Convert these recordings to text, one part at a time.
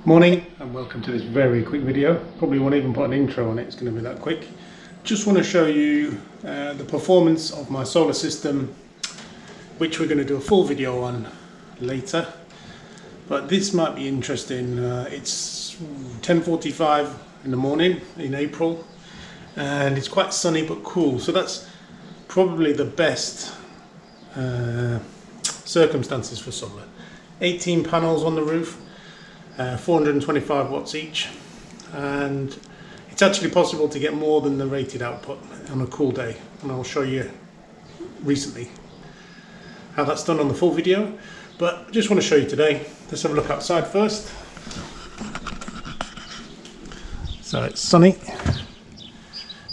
Morning and welcome to this very quick video. Probably won't even put an intro on it, it's going to be that quick. Just want to show you the performance of my solar system, which we're going to do a full video on later. But this might be interesting. It's 10:45 in the morning in April and it's quite sunny but cool. So that's probably the best circumstances for solar. 18 panels on the roof. 425 watts each, and it's actually possible to get more than the rated output on a cool day, and I'll show you recently how that's done on the full video, but I just want to show you today. Let's have a look outside first. So it's sunny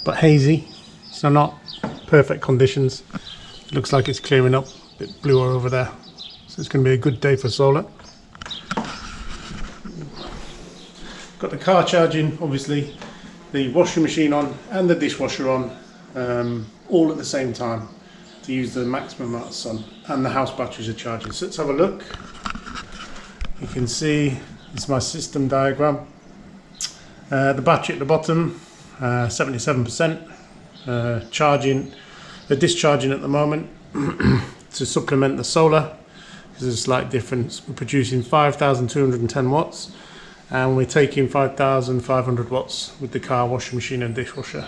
but hazy, so not perfect conditions. It looks like it's clearing up, a bit bluer over there, so it's going to be a good day for solar. Got the car charging, obviously, the washing machine on and the dishwasher on, all at the same time to use the maximum amount of sun, and the house batteries are charging. So let's have a look. You can see it's my system diagram. The battery at the bottom, 77%, charging, they're discharging at the moment to supplement the solar. There's a slight difference. We're producing 5,210 watts. And we're taking 5,500 watts with the car, washing machine and dishwasher.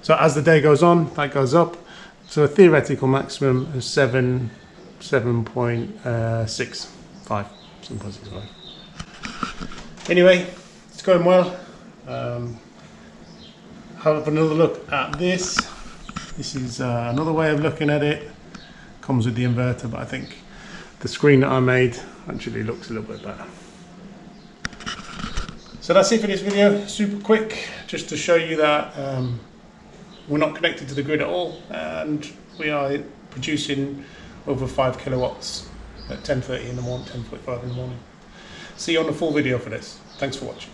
So as the day goes on, that goes up to a theoretical maximum of 7.65. Anyway, it's going well. Have another look at this. This is another way of looking at it. Comes with the inverter, but I think the screen that I made actually looks a little bit better. So that's it for this video, super quick, just to show you that we're not connected to the grid at all, and we are producing over 5 kilowatts at 10:30 in the morning, 10:45 in the morning. See you on the full video for this. Thanks for watching.